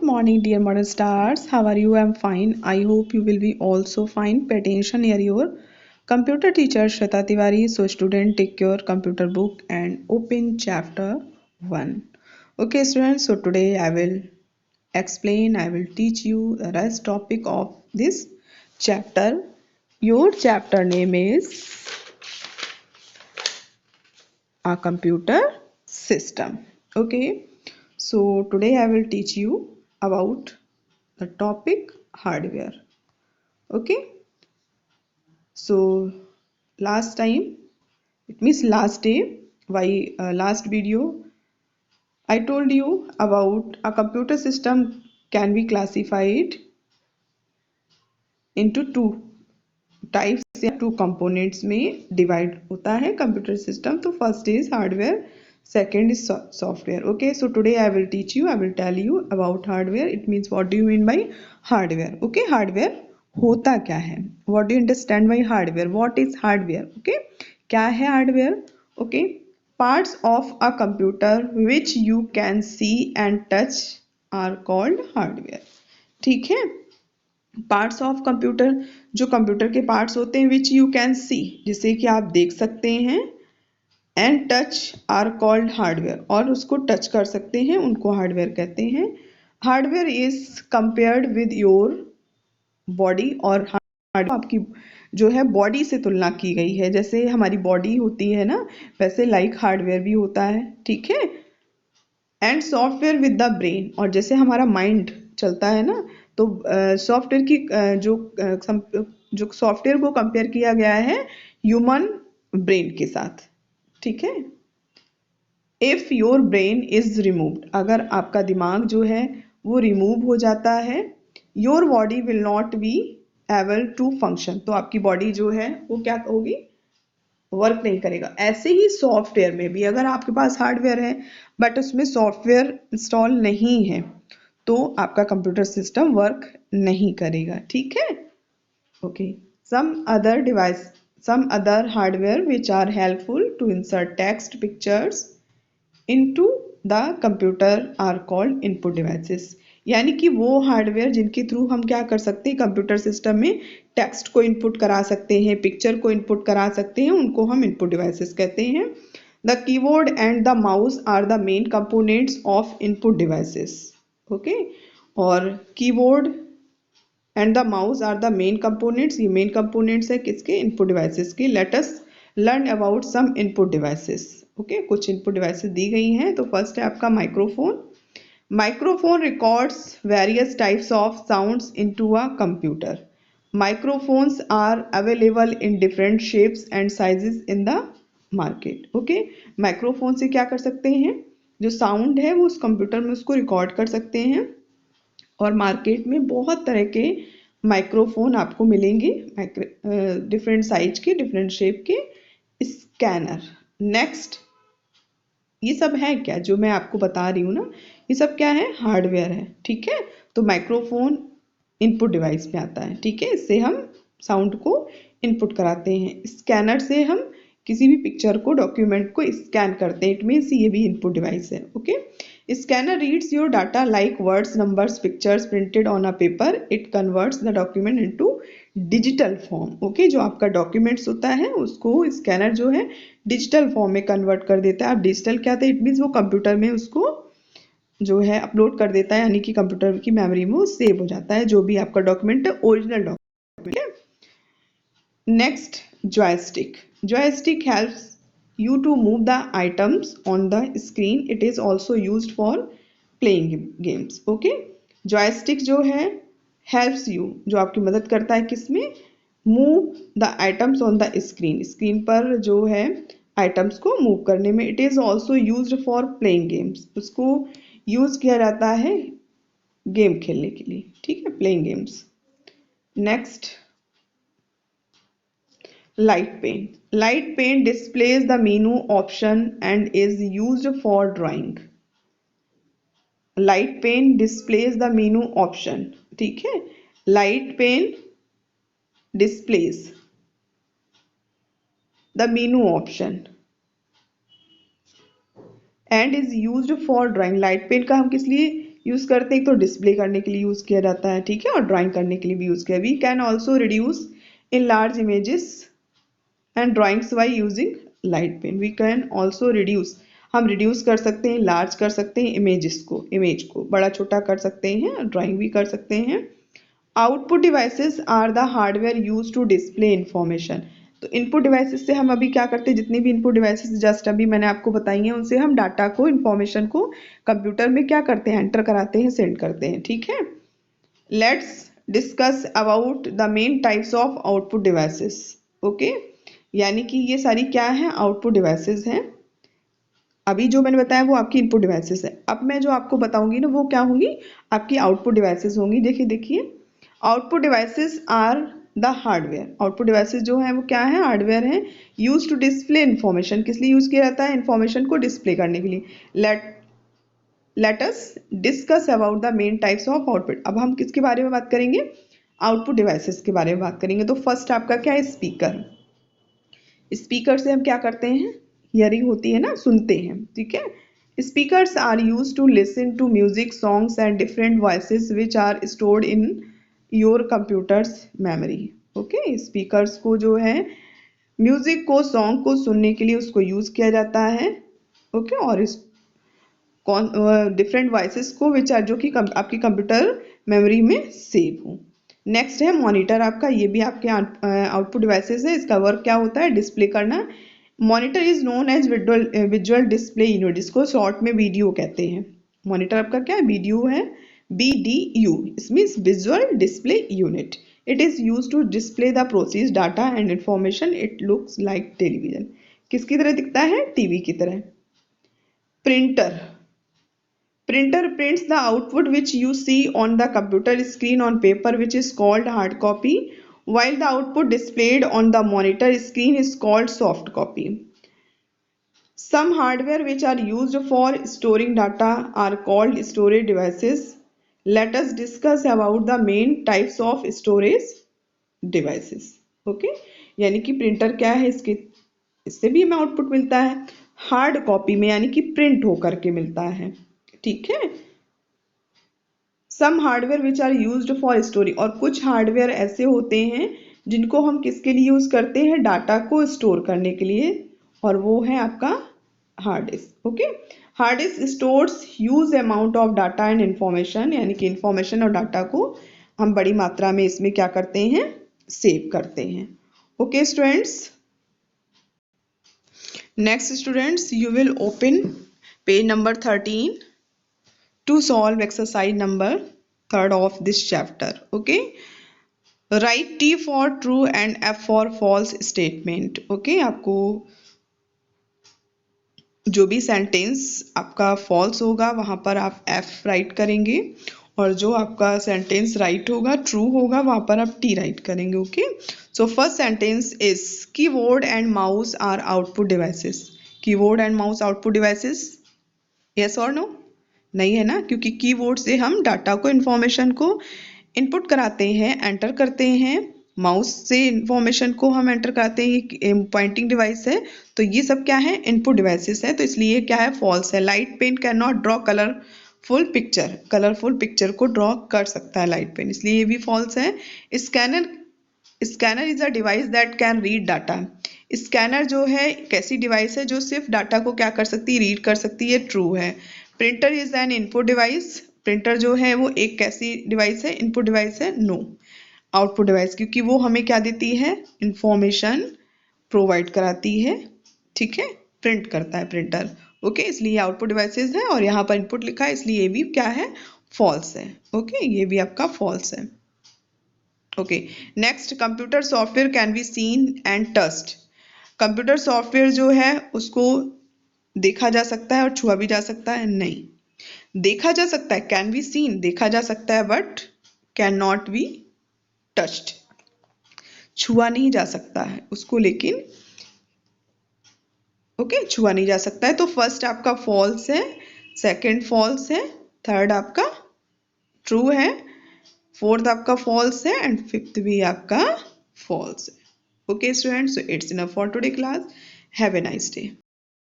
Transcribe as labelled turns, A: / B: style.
A: morning, dear model stars. How are you? I'm fine. I hope you will be also fine. Pay attention here. Your computer teacher Shweta Tiwari. So, student, take your computer book and open chapter 1. Okay, students. So, today I will explain, I will teach you the rest topic of this chapter. Your chapter name is a computer system. Okay, so today I will teach you about the topic hardware. Okay, so last time, it means last day, why last video I told you about a computer system can be classified into two types या two components में divide होता है computer system. तो first is hardware, second is software. Okay, so today I will teach you, I will tell you about hardware. It means what do you mean by hardware. Okay, hardware होता क्या है, what do you understand by hardware, what is hardware. Okay, क्या है hardware. Okay, parts of a computer which you can see and touch are called hardware. ठीक है, parts of computer, जो computer के parts होते हैं विच यू कैन सी, जिसे कि आप देख सकते हैं, and touch are called hardware, और उसको टच कर सकते हैं, उनको हार्डवेयर कहते हैं. Hardware is compared with your body, और हार्डवेयर आपकी जो है बॉडी से तुलना की गई है. जैसे हमारी बॉडी होती है ना, वैसे लाइक हार्डवेयर भी होता है. ठीक है, and software with the brain, और जैसे हमारा माइंड चलता है ना, तो सॉफ्टवेयर की जो सॉफ्टवेयर को कंपेयर किया गया है ह्यूमन ब्रेन के साथ. ठीक है, if your brain is removed, अगर आपका दिमाग जो है वो रिमूव हो जाता है, your body will not be able to function, तो आपकी बॉडी जो है वो क्या होगी, वर्क नहीं करेगा. ऐसे ही सॉफ्टवेयर में भी, अगर आपके पास हार्डवेयर है बट उसमें सॉफ्टवेयर इंस्टॉल नहीं है, तो आपका कंप्यूटर सिस्टम वर्क नहीं करेगा. ठीक है, okay. Some other hardware which are helpful to insert text, pictures into the computer are called input devices. यानी कि वो हार्डवेयर जिनके थ्रू हम क्या कर सकते हैं, कंप्यूटर सिस्टम में टेक्स्ट को इनपुट करा सकते हैं, पिक्चर को इनपुट करा सकते हैं, उनको हम इनपुट डिवाइसेस कहते हैं. The keyboard and the mouse are the main components of input devices. Okay, और keyboard and the mouse are the main components, ये मेन कंपोनेंट्स है किसके, इनपुट डिवाइसेस के. Let us learn about some input devices. Okay, कुछ input devices दी गई हैं. तो फर्स्ट है आपका microphone. Microphone records various types of sounds into a computer. Microphones are available in different shapes and sizes in the market. Okay, microphone से क्या कर सकते हैं, जो साउंड है वो उस कंप्यूटर में उसको रिकॉर्ड कर सकते हैं, और मार्केट में बहुत तरह के माइक्रोफोन आपको मिलेंगे, डिफरेंट साइज के, डिफरेंट शेप के. स्कैनर. नेक्स्ट, ये सब है क्या जो मैं आपको बता रही हूँ ना, ये सब क्या है, हार्डवेयर है. ठीक है, तो माइक्रोफोन इनपुट डिवाइस में आता है. ठीक है, इससे हम साउंड को इनपुट कराते हैं. स्कैनर से हम किसी भी पिक्चर को, डॉक्यूमेंट को स्कैन करते हैं. इट मीन्स ये भी इनपुट डिवाइस है. Okay, scanner reads your data like words, numbers, pictures printed on a paper. It converts the document into digital form. Okay, जो आपका डॉक्यूमेंट्स होता है उसको स्कैनर जो है डिजिटल फॉर्म में कन्वर्ट कर देता है. अब डिजिटल क्या था, इट मीन्स वो कंप्यूटर में उसको जो है अपलोड कर देता है, यानी कि कंप्यूटर की मेमोरी में वो सेव हो जाता है, जो भी आपका डॉक्यूमेंट है, ओरिजिनल डॉक्यूमेंट है. Next, joystick. Joystick helps you to move the items on the screen. It is also used for playing games. Okay, joystick जो है helps you, जो आपकी मदद करता है किसमें, move the items on the screen. Screen पर जो है आइटम्स को मूव करने में. It is also used for playing games. उसको यूज किया जाता है गेम खेलने के लिए. ठीक है, playing games. Next, light pen. Light pen displays the menu option and is used for drawing. Light pen displays the menu option. ठीक है, light pen displays the menu option and is used for drawing. Light pen का हम किस लिए use करते हैं, तो display करने के लिए यूज किया जाता है, ठीक है, और ड्राइंग करने के लिए भी यूज किया। We can also reduce in large images and drawings by using light pen. We can also reduce, हम रिड्यूस कर सकते हैं, लार्ज कर सकते हैं इमेज को बड़ा छोटा कर सकते हैं, ड्राइंग भी कर सकते हैं। Output devices are the hardware use to display information. तो इनपुट डिवाइसेस से हम अभी क्या करते हैं, जितनी भी इनपुट डिवाइसेस जस्ट अभी मैंने आपको बताई हैं, उनसे हम डाटा को, इंफॉर्मेशन को कंप्यूटर में क्या करते हैं, एंटर कराते हैं, सेंड करते हैं, ठीक है। Let's discuss about the main types of output devices. Okay, यानी कि ये सारी क्या है, आउटपुट डिवाइसेस हैं। अभी जो मैंने बताया वो आपकी इनपुट डिवाइसेस है। अब मैं जो आपको बताऊंगी ना वो क्या होंगी, आपकी आउटपुट डिवाइसेस होंगी। देखिए output devices are the hardware. Output devices जो है वो क्या है, हार्डवेयर है, यूज टू डिस्प्ले इन्फॉर्मेशन। किस लिए यूज किया जाता है, इन्फॉर्मेशन को डिस्प्ले करने के लिए। Let us discuss about the main types of output. अब हम किसके बारे में बात करेंगे, आउटपुट डिवाइसेस के बारे में बात करेंगे। तो फर्स्ट आपका क्या है, स्पीकर। स्पीकर से हम क्या करते हैं, हियरिंग होती है ना, सुनते हैं, ठीक है। Speakers are use to listen to music, songs and different voices which are stored in your computer's memory. Okay, speakers को जो है म्यूजिक को, सॉन्ग को सुनने के लिए उसको यूज किया जाता है। ओके, और इस डिफरेंट वॉइसेस को विच आर, जो कि आपकी कंप्यूटर मेमोरी में सेव हो। नेक्स्ट है मॉनिटर आपका, ये भी आपके आउटपुट डिवाइसेस है। इसका वर्क क्या होता है, डिस्प्ले करना। Monitor is known as visual display unit, जिसको शॉर्ट में वीडियो कहते हैं। मॉनिटर आपका क्या है, वीडियो है, BDU, it means visual display unit. It is use to display the process data and information. It looks like television, किसकी तरह दिखता है, टीवी की तरह। Printer, printer prints the output which you see on the computer screen on paper, which is called hard copy, while the output displayed on the monitor screen is called soft copy. Some hardware which are used for storing data are called storage devices. Let us discuss about the main types of storage devices. Okay, यानी कि printer क्या है, इससे भी हमें output मिलता है। Hard copy में यानी कि प्रिंट होकर के मिलता है, ठीक है। Some hardware which are used for storing, और कुछ हार्डवेयर ऐसे होते हैं जिनको हम किसके लिए यूज करते हैं, डाटा को स्टोर करने के लिए, और वो है आपका hard disk. Okay, hard disk stores huge amount of data and information, यानी कि इंफॉर्मेशन और डाटा को हम बड़ी मात्रा में इसमें क्या करते हैं, सेव करते हैं। Okay students, next students, you will open page number 13 to solve exercise number 3 of this chapter. Okay, write T for true and F for false statement. Okay, आपको जो भी सेंटेंस आपका फॉल्स होगा वहां पर आप F राइट करेंगे, और जो आपका सेंटेंस राइट होगा, ट्रू होगा, वहां पर आप T राइट करेंगे। Okay, so first sentence is keyboard and mouse are output devices. Keyboard and mouse output devices, yes और नो? नहीं है ना, क्योंकि कीबोर्ड से हम डाटा को, इंफॉर्मेशन को इनपुट कराते हैं, एंटर करते हैं। माउस से इंफॉर्मेशन को हम एंटर कराते हैं, पॉइंटिंग डिवाइस है। तो ये सब क्या है, इनपुट डिवाइसेस है, तो इसलिए क्या है, फॉल्स है। Light pen can not draw colourful picture, colourful picture को ड्रॉ कर सकता है लाइट पेन, इसलिए ये भी फॉल्स है। Scanner is a device that can read data. Scanner जो है कैसी डिवाइस है, जो सिर्फ डाटा को क्या कर सकती है, रीड कर सकती है, ट्रू है। Printer is an input device, printer जो है वो एक कैसी डिवाइस है, इनपुट डिवाइस है, नो। आउटपुट डिवाइस, क्योंकि वो हमें क्या देती है, इंफॉर्मेशन प्रोवाइड कराती है, ठीक है, प्रिंट करता है प्रिंटर। ओके, इसलिए आउटपुट डिवाइसेस है, और यहाँ पर इनपुट लिखा है, इसलिए ये भी क्या है, फॉल्स है। ओके, ये भी आपका फॉल्स है। Okay, next, computer software can be seen and touched. Computer software जो है उसको देखा जा सकता है और छुआ भी जा सकता है, नहीं। देखा जा सकता है, कैन बी सीन, देखा जा सकता है, but can not be touched, छुआ नहीं जा सकता है उसको, लेकिन ओके, छुआ नहीं जा सकता है। तो फर्स्ट आपका फॉल्स है, सेकंड फॉल्स है, थर्ड आपका ट्रू है, फोर्थ आपका फॉल्स है, एंड फिफ्थ भी आपका फॉल्स है। Okay students, so it's enough for today class. Have a nice day.